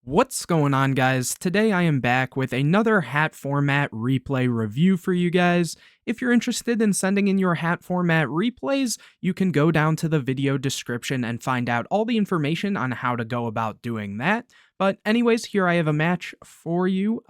What's going on, guys? Today I am back with another hat format replay review for you guys. If you're interested in sending in your hat format replays, you can go down to the video description and find out all the information on how to go about doing that. But anyways, here I have a match for you.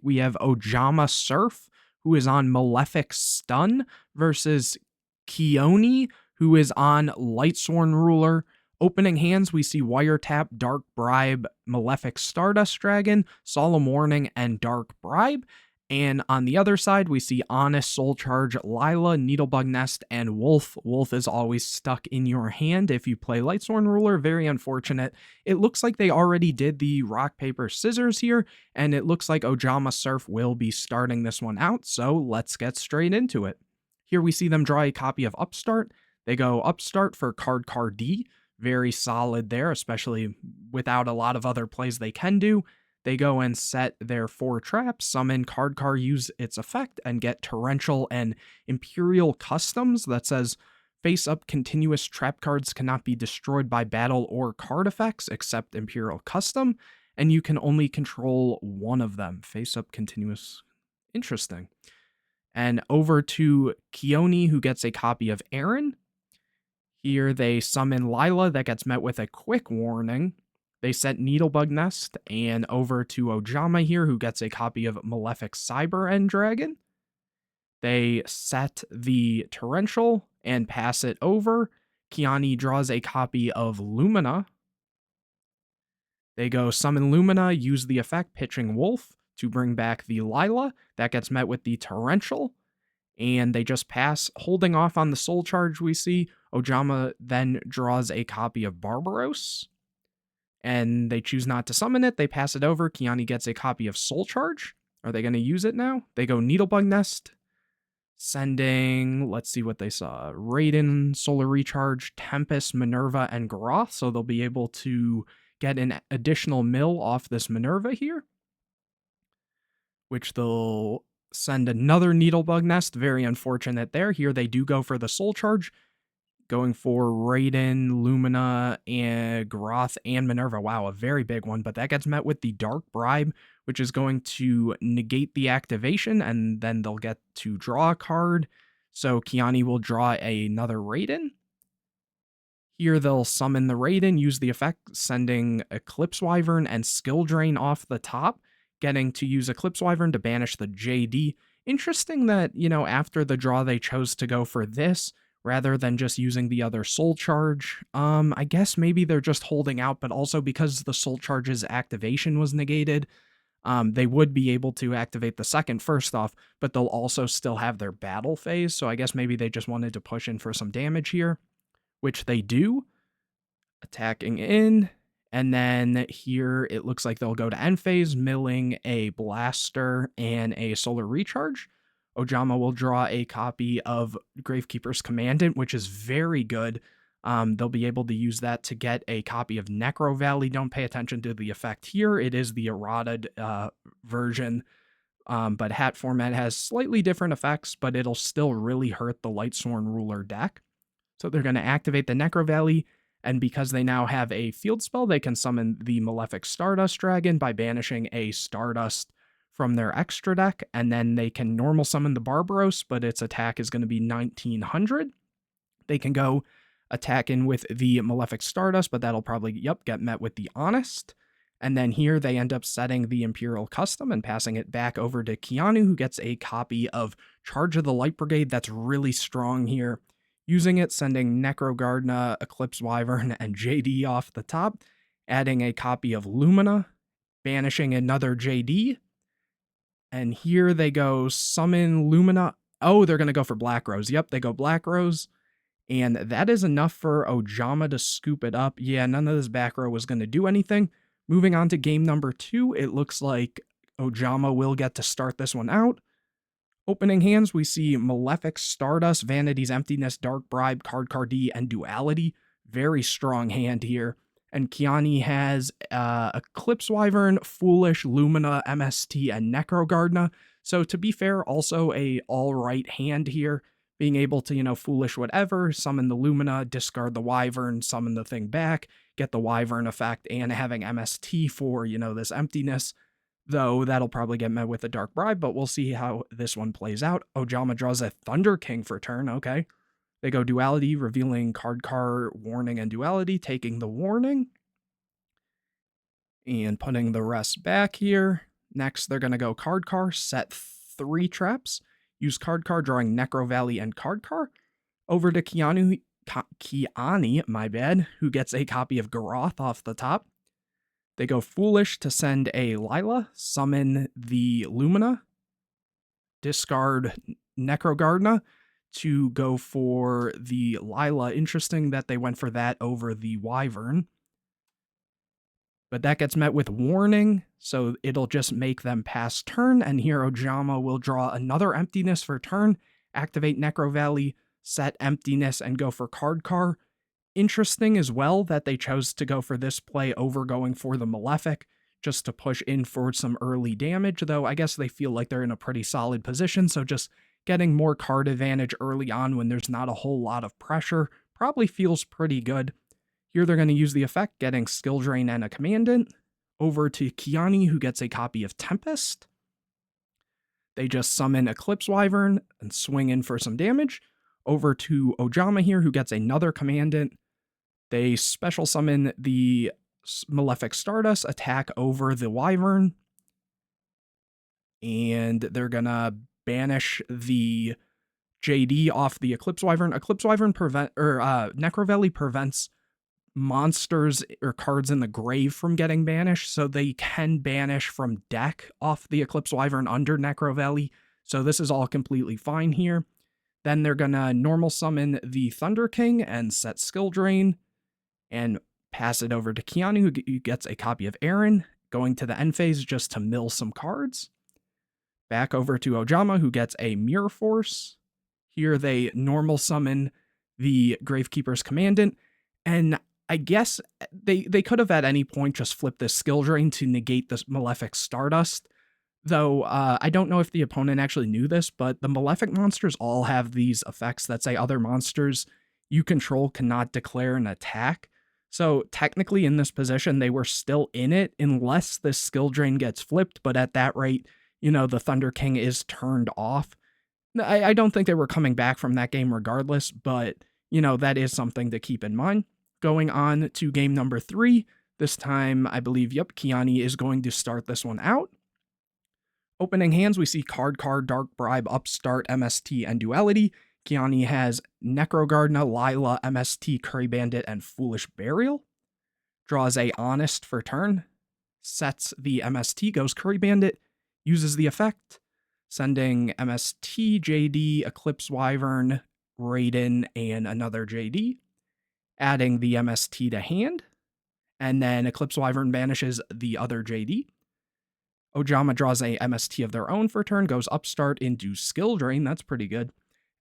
We have Ojama Surf, who is on Malefic Stun, versus Keone, who is on Lightsworn Ruler. Opening hands, we see Wiretap, Dark Bribe, Malefic Stardust Dragon, Solemn Warning, and Dark Bribe. And on the other side, we see Honest, Soul Charge, Lila, Needlebug Nest, and Wolf. Wolf is always stuck in your hand if you play Lightsworn Ruler. Very unfortunate. It looks like they already did the rock, paper, scissors here, and it looks like Ojama Surf will be starting this one out, so let's get straight into it. Here we see them draw a copy of Upstart. They go Upstart for Card D. Very solid there, especially without a lot of other plays they can do. They go and set their 4 traps, summon Card, use its effect, and get Torrential and Imperial Customs that says face-up continuous trap cards cannot be destroyed by battle or card effects except Imperial Custom, and you can only control one of them. Face-up continuous. Interesting. And over to Keone, who gets a copy of Aaron. Here they summon Lila that gets met with a quick warning. They set Needlebug Nest, and over to Ojama here, who gets a copy of Malefic Cyber End Dragon. They set the Torrential and pass it over. Keone draws a copy of Lumina. They go summon Lumina, use the effect pitching Wolf to bring back the Lila. That gets met with the Torrential. And they just pass, holding off on the Soul Charge we see. Ojama then draws a copy of Barbaros, and they choose not to summon it. They pass it over. Keone gets a copy of Soul Charge. Are they going to use it now? They go Needlebug Nest, sending, let's see what they saw, Raiden, Solar Recharge, Tempest, Minerva, and Groth, so they'll be able to get an additional mill off this Minerva here, which they'll send another Needlebug Nest. Very unfortunate there. Here they do go for the Soul Charge, going for Raiden, Lumina, and Groth, and Minerva. Wow, a very big one, but that gets met with the Dark Bribe, which is going to negate the activation, and then they'll get to draw a card. So Keone will draw another Raiden. Here they'll summon the Raiden, use the effect, sending Eclipse Wyvern and Skill Drain off the top, getting to use Eclipse Wyvern to banish the JD. Interesting that, after the draw they chose to go for this rather than just using the other Soul Charge. I guess maybe they're just holding out, but also because the Soul Charge's activation was negated, they would be able to activate the second first off, but they'll also still have their battle phase, so I guess maybe they just wanted to push in for some damage here, which they do. Attacking in. And then here it looks like they'll go to end phase, milling a Blaster and a Solar Recharge. Ojama will draw a copy of Gravekeeper's Commandant, which is very good. They'll be able to use that to get a copy of Necro Valley. Don't pay attention to the effect here. It is the errated version, but hat format has slightly different effects, but it'll still really hurt the Lightsworn Ruler deck. So they're going to activate the Necro Valley, and because they now have a field spell, they can summon the Malefic Stardust Dragon by banishing a Stardust from their extra deck, and then they can normal summon the Barbaros, but its attack is going to be 1900. They can go attack in with the Malefic Stardust, but that'll probably, get met with the Honest. And then here they end up setting the Imperial Custom and passing it back over to Keone, who gets a copy of Charge of the Light Brigade. That's really strong here. Using it, sending Necrogardna, Eclipse Wyvern, and JD off the top, adding a copy of Lumina, banishing another JD, and here they go summon Lumina. Oh, they're going to go for Black Rose. Yep, they go Black Rose, and that is enough for Ojama to scoop it up. Yeah, none of this back row was going to do anything. Moving on to game number 2, it looks like Ojama will get to start this one out. Opening hands, we see Malefic, Stardust, Vanity's Emptiness, Dark Bribe, Card D, and Duality. Very strong hand here. And Keone has Eclipse Wyvern, Foolish, Lumina, MST, and Necrogardna. So to be fair, also a alright hand here. Being able to, Foolish whatever, summon the Lumina, discard the Wyvern, summon the thing back, get the Wyvern effect and having MST for, this emptiness. Though that'll probably get met with a Dark Bribe, but we'll see how this one plays out. Ojama draws a Thunder King for turn, okay. They go Duality, revealing card, Warning, and Duality, taking the Warning. And putting the rest back here. Next, they're going to go card, set 3 traps. Use card, drawing Necro Valley and card. Over to Kiani, my bad, who gets a copy of Garoth off the top. They go Foolish to send a Lila, summon the Lumina, discard Necrogardna to go for the Lila. Interesting that they went for that over the Wyvern. But that gets met with Warning, so it'll just make them pass turn, and here Ojama will draw another Emptiness for turn, activate Necro Valley, set Emptiness, and go for card. Interesting as well that they chose to go for this play over going for the Malefic, just to push in for some early damage, though I guess they feel like they're in a pretty solid position, so just getting more card advantage early on when there's not a whole lot of pressure probably feels pretty good. Here they're going to use the effect, getting Skill Drain and a Commandant. Over to Kiani, who gets a copy of Tempest. They just summon Eclipse Wyvern and swing in for some damage. Over to Ojama here, who gets another Commandant. They special summon the Malefic Stardust, attack over the Wyvern. And they're going to banish the JD off the Eclipse Wyvern. Eclipse Wyvern Necro Valley prevents monsters or cards in the grave from getting banished, so they can banish from deck off the Eclipse Wyvern under Necro Valley, so this is all completely fine here. Then they're gonna normal summon the Thunder King and set Skill Drain, and pass it over to Kiani, who gets a copy of Aaron, going to the end phase just to mill some cards. Back over to Ojama, who gets a Mirror Force. Here they normal summon the Gravekeeper's Commandant, and I guess they could have at any point just flipped this Skill Drain to negate this Malefic Stardust, though I don't know if the opponent actually knew this, but the Malefic monsters all have these effects that say other monsters you control cannot declare an attack. So technically in this position, they were still in it unless this Skill Drain gets flipped, but at that rate, the Thunder King is turned off. I don't think they were coming back from that game regardless, but, that is something to keep in mind. Going on to game number 3, this time I believe, Kiani is going to start this one out. Opening hands, we see card, Dark Bribe, Upstart, MST, and Duality. Kiani has Necrogardna, Lila, MST, Curry Bandit, and Foolish Burial. Draws a Honest for turn. Sets the MST, goes Curry Bandit. Uses the effect, sending MST, JD, Eclipse Wyvern, Raiden, and another JD. Adding the MST to hand. And then Eclipse Wyvern banishes the other JD. Ojama draws a MST of their own for turn, goes Upstart into Skill Drain, that's pretty good.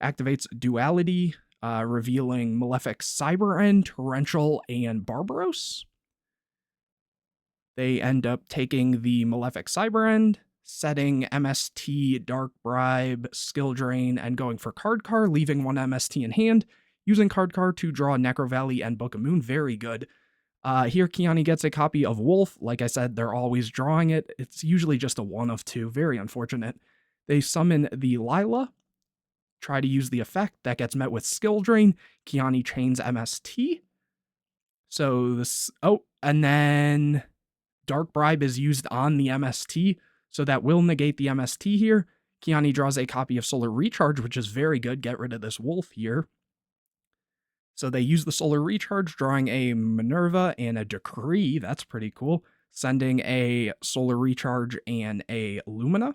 Activates Duality, revealing Malefic Cyber End, Torrential, and Barbaros. They end up taking the Malefic Cyber End, setting MST, Dark Bribe, Skill Drain, and going for card, leaving one MST in hand, using card to draw Necro Valley and Book of Moon, very good. Here Kiani gets a copy of Wolf. Like I said, they're always drawing it. It's usually just a 1 of 2, very unfortunate. They summon the Lila, try to use the effect, that gets met with Skill Drain. Kiani chains MST. So this, and then Dark Bribe is used on the MST, so that will negate the MST here. Kiani draws a copy of Solar Recharge, which is very good, get rid of this Wolf here. So they use the Solar Recharge, drawing a Minerva and a Decree, that's pretty cool. Sending a Solar Recharge and a Lumina.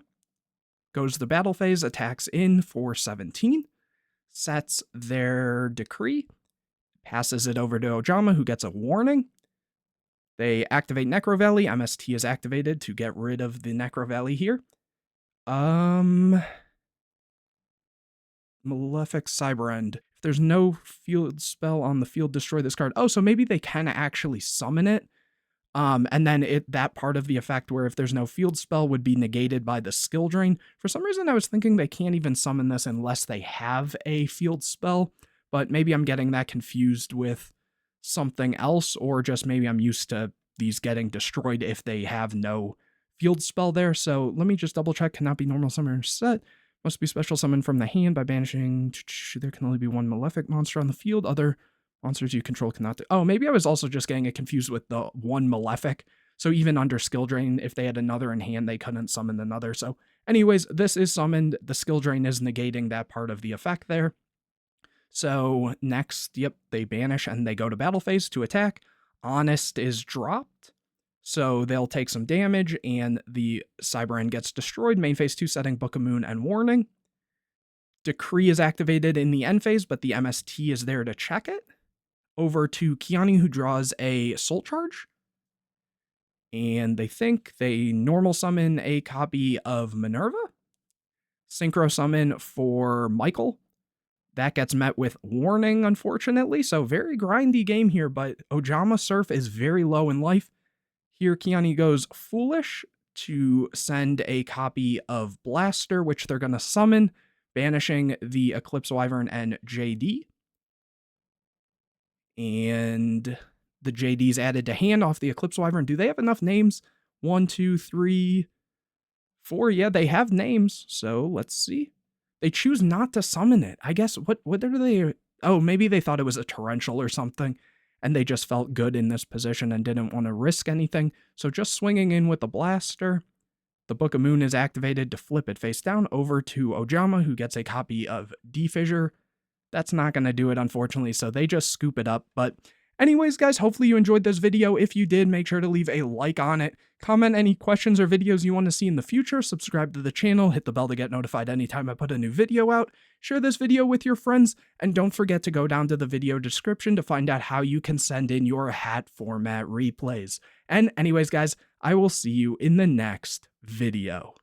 Goes to the battle phase, attacks in for 17, sets their Decree, passes it over to Ojama, who gets a Warning. They activate Necro Valley, MST is activated to get rid of the Necro Valley here. Malefic Cyber End. If there's no field spell on the field, destroy this card. Oh, so maybe they can actually summon it. And then that part of the effect where if there's no field spell would be negated by the Skill Drain. For some reason, I was thinking they can't even summon this unless they have a field spell, but maybe I'm getting that confused with something else, or just maybe I'm used to these getting destroyed if they have no field spell there. So let me just double check. Cannot be normal summon set. Must be special summon from the hand by banishing. There can only be one Malefic monster on the field. Other monsters you control cannot do. Oh, maybe I was also just getting it confused with the one Malefic. So even under skill drain, if they had another in hand, they couldn't summon another. So anyways, this is summoned. The skill drain is negating that part of the effect there. So next, yep, they banish and they go to battle phase to attack. Honest is dropped. So they'll take some damage, and the Cyber gets destroyed. Main phase 2 setting Book of Moon and Warning. Decree is activated in the end phase, but the MST is there to check it. Over to Kiani, who draws a Soul Charge. And they think they normal summon a copy of Minerva. Synchro summon for Michael. That gets met with Warning, unfortunately. So very grindy game here, but Ojama Surf is very low in life. Here, Kiani goes Foolish to send a copy of Blaster, which they're going to summon, banishing the Eclipse Wyvern and JD. And the JD's added to hand off the Eclipse Wyvern. Do they have enough names? 1, 2, 3, 4. Yeah, they have names. So let's see. They choose not to summon it. I guess, what are they? Oh, maybe they thought it was a torrential or something, and they just felt good in this position and didn't want to risk anything. So just swinging in with the Blaster. The Book of Moon is activated to flip it face down over to Ojama, who gets a copy of D-Fissure. That's not going to do it, unfortunately, so they just scoop it up. But anyways, guys, hopefully you enjoyed this video. If you did, make sure to leave a like on it. Comment any questions or videos you want to see in the future. Subscribe to the channel. Hit the bell to get notified anytime I put a new video out. Share this video with your friends. And don't forget to go down to the video description to find out how you can send in your hat format replays. And anyways, guys, I will see you in the next video.